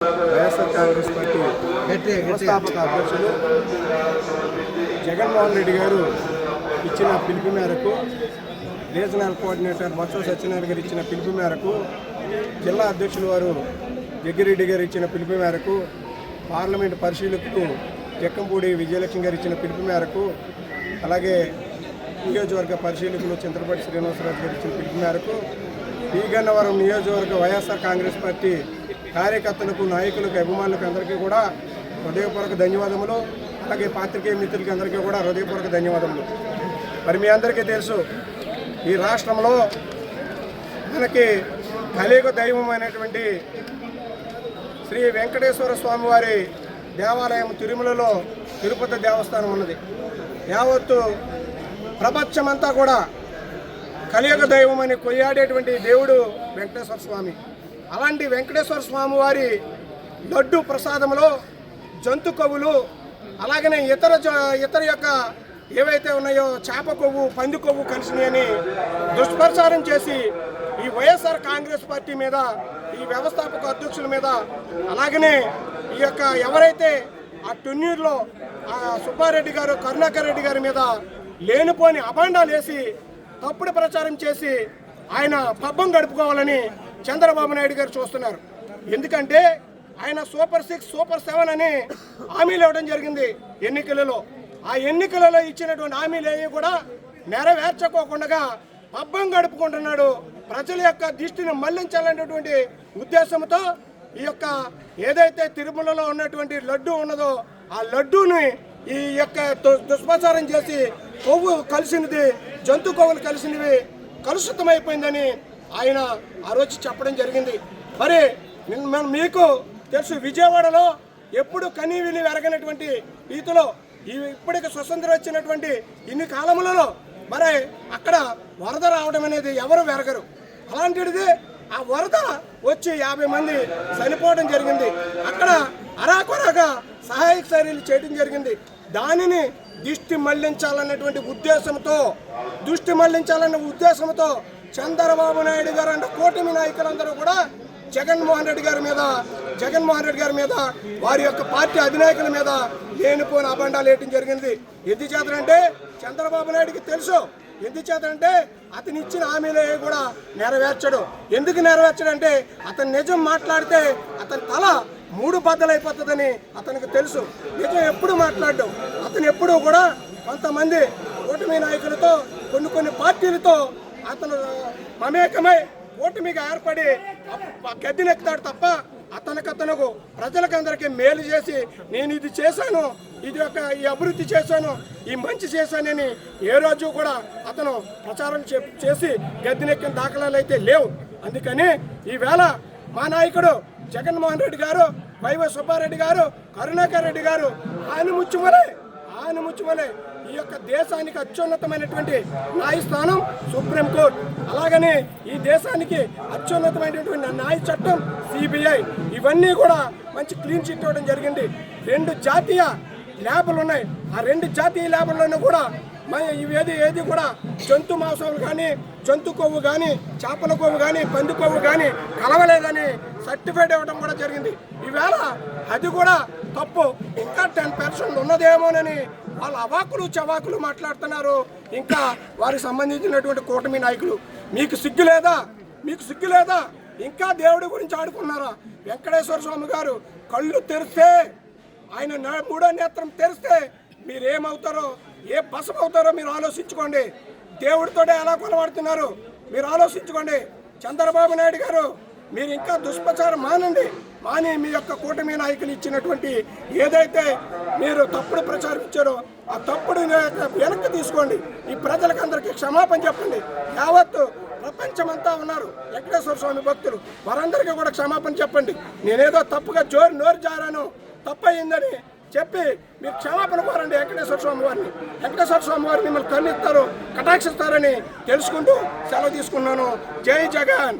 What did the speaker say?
YSR Congress party వ్యవస్థాపక అధ్యక్షులు జగన్మోహన్ రెడ్డి గారు ఇచ్చిన పిలుపు మేరకు, రీజనల్ కోఆర్డినేటర్ బొత్స సత్యనారాయణ గారు ఇచ్చిన పిలుపు మేరకు, జిల్లా అధ్యక్షులు వారు జగ్గిరెడ్డి గారు ఇచ్చిన పిలుపు మేరకు, పార్లమెంట్ పరిశీలకులు జక్కంపూడి విజయలక్ష్మి గారు ఇచ్చిన పిలుపు మేరకు, అలాగే నియోజకవర్గ పరిశీలకులు చింతలపూడి శ్రీనివాసరాజు గారు ఇచ్చిన పిలుపు మేరకు పి గన్నవరం నియోజకవర్గ వైఎస్ఆర్ కాంగ్రెస్ పార్టీ కార్యకర్తలకు, నాయకులకు, అభిమానులకు అందరికీ కూడా హృదయపూర్వక ధన్యవాదములు. అలాగే పాత్రికేయ మిత్రులకి అందరికీ కూడా హృదయపూర్వక ధన్యవాదములు. మరి మీ అందరికీ తెలుసు, ఈ రాష్ట్రంలో మనకి కలియుగ దైవమైనటువంటి శ్రీ వెంకటేశ్వర స్వామివారి దేవాలయం తిరుమలలో తిరుపతి దేవస్థానం ఉన్నది. యావత్తు ప్రపంచమంతా కూడా కలియుగ దైవం అని కొయ్యాడేటువంటి దేవుడు వెంకటేశ్వర స్వామి. అలాంటి వెంకటేశ్వర స్వామి వారి లడ్డు ప్రసాదంలో జంతు కొవ్వులు, అలాగనే ఇతర యొక్క ఏవైతే ఉన్నాయో చేప కొవ్వు, పంది కొవ్వు కలిసినాయని దుష్ప్రచారం చేసి ఈ వైఎస్ఆర్ కాంగ్రెస్ పార్టీ మీద, ఈ వ్యవస్థాపక అధ్యక్షుల మీద, అలాగనే ఈ యొక్క ఎవరైతే ఆ టొన్నూరులో సుబ్బారెడ్డి గారు, కరుణాకర్ రెడ్డి గారి మీద లేనిపోని అభాండాలు వేసి తప్పుడు ప్రచారం చేసి ఆయన పబ్బం గడుపుకోవాలని చంద్రబాబు నాయుడు గారు చూస్తున్నారు. ఎందుకంటే ఆయన సూపర్ 6, సూపర్ 7 అని హామీలు ఇవ్వడం జరిగింది ఎన్నికలలో. ఆ ఎన్నికలలో ఇచ్చినటువంటి హామీలు ఏవి కూడా నెరవేర్చుకోకుండా పబ్బం గడుపుకుంటున్నాడు. ప్రజల యొక్క దృష్టిని మళ్లించాలనేటువంటి ఉద్దేశంతో ఈ యొక్క ఏదైతే తిరుమలలో ఉన్నటువంటి లడ్డు ఉన్నదో ఆ లడ్డూని ఈ యొక్క దుష్ప్రచారం చేసి కొవ్వు కలిసినది, జంతు కొవ్వులు కలిసినవి కలుషితమైపోయిందని ఆయన ఆ రోజు చెప్పడం జరిగింది. మరి మీకు తెలుసు, విజయవాడలో ఎప్పుడు కనీవిని ఎరగనటువంటి రీతిలో ఇప్పటికి స్వతంత్రం వచ్చినటువంటి ఇన్ని కాలములలో మరి అక్కడ వరద రావడం అనేది ఎవరు వెరగరు. అలాంటిది ఆ వరద వచ్చి 50 మంది చనిపోవడం జరిగింది. అక్కడ అరాకొరగా సహాయక చర్యలు చేయడం జరిగింది. దానిని దృష్టి మళ్లించాలన్నటువంటి ఉద్దేశంతో చంద్రబాబు నాయుడు గారు అంటే కూటమి నాయకులందరూ కూడా జగన్మోహన్ రెడ్డి గారి మీద వారి యొక్క పార్టీ అధినాయకుల మీద లేనిపోయిన అభాండాలు వేయడం జరిగింది. ఎందుచేతంటే చంద్రబాబు నాయుడికి తెలుసు, ఎందుచేతంటే అతను ఇచ్చిన హామీలు కూడా నెరవేర్చడు. ఎందుకు నెరవేర్చడంటే అతను నిజం మాట్లాడితే అతని తల 3 బద్దలైపోతుందని అతనికి తెలుసు. నిజం ఎప్పుడు మాట్లాడు. అతను ఎప్పుడూ కూడా కొంతమంది కూటమి నాయకులతో, కొన్ని పార్టీలతో అతను మమేకమై కూటమిగా ఏర్పడి గద్దెనెక్కుతాడు తప్ప అతనకు ప్రజలకందరికీ మేలు చేసి నేను ఇది చేశాను, ఈ అభివృద్ధి చేశాను, ఈ మంచి చేశానని ఏ రోజు కూడా అతను ప్రచారం చేసి గద్దెనెక్కిన దాఖలాలు అయితే లేవు. అందుకని ఈవేళ మా నాయకుడు జగన్మోహన్ రెడ్డి గారు, వైవి సుబ్బారెడ్డి గారు, కరుణాకర్ రెడ్డి గారు ఆయన ముచ్చుమలే ఈ యొక్క దేశానికి అత్యున్నతమైనటువంటి న్యాయస్థానం సుప్రీంకోర్టు, అలాగనే ఈ దేశానికి అత్యున్నతమైనటువంటి న్యాయ చట్టం సిబిఐ, ఇవన్నీ కూడా మంచి క్లీన్ చిట్ ఇవ్వడం జరిగింది. 2 జాతీయ ల్యాబులు ఉన్నాయి. ఆ 2 జాతీయ ల్యాబుల్లోనూ కూడా ఏది కూడా జంతు మాంసాలు కానీ, జంతు కొవ్వు కానీ, చేపల కొవ్వు కానీ, పంది కొవ్వు కానీ కలవలేదని సర్టిఫైడ్ ఇవ్వడం కూడా జరిగింది. ఈవేళ అది కూడా తప్పు, ఇంకా 10% ఉన్నదేమోనని వాళ్ళ అవాకులు చవాకులు మాట్లాడుతున్నారు. ఇంకా వారికి సంబంధించినటువంటి కూటమి నాయకులు, మీకు సిగ్గు లేదా? ఇంకా దేవుడి గురించి ఆడుకున్నారా? వెంకటేశ్వర స్వామి గారు కళ్ళు తెరిస్తే, ఆయన 3వ నేత్రం తెరిస్తే మీరేమవుతారో, ఏ బసమవుతారో మీరు ఆలోచించుకోండి. దేవుడితోనే ఎలా కొలబడుతున్నారు మీరు ఆలోచించుకోండి. చంద్రబాబు నాయుడు గారు, మీరు ఇంకా దుష్ప్రచారం మాని మీ యొక్క కూటమి నాయకులు ఇచ్చినటువంటి ఏదైతే మీరు తప్పుడు ప్రచారం ఇచ్చారో ఆ తప్పుడు వెనక్కి తీసుకోండి. ఈ ప్రజలకందరికీ క్షమాపణ చెప్పండి. యావత్తు ప్రపంచమంతా ఉన్నారు వెంకటేశ్వర స్వామి భక్తులు, వారందరికీ కూడా క్షమాపణ చెప్పండి. నేనేదో తప్పుగా నోరు జారాను, తప్పయిందని చెప్పి మీరు క్షమాపణ కోరండి వెంకటేశ్వర స్వామి వారిని మిమ్మల్ని కన్నిస్తారు, కటాక్షిస్తారని తెలుసుకుంటూ సెలవు తీసుకున్నాను. జై జగన్.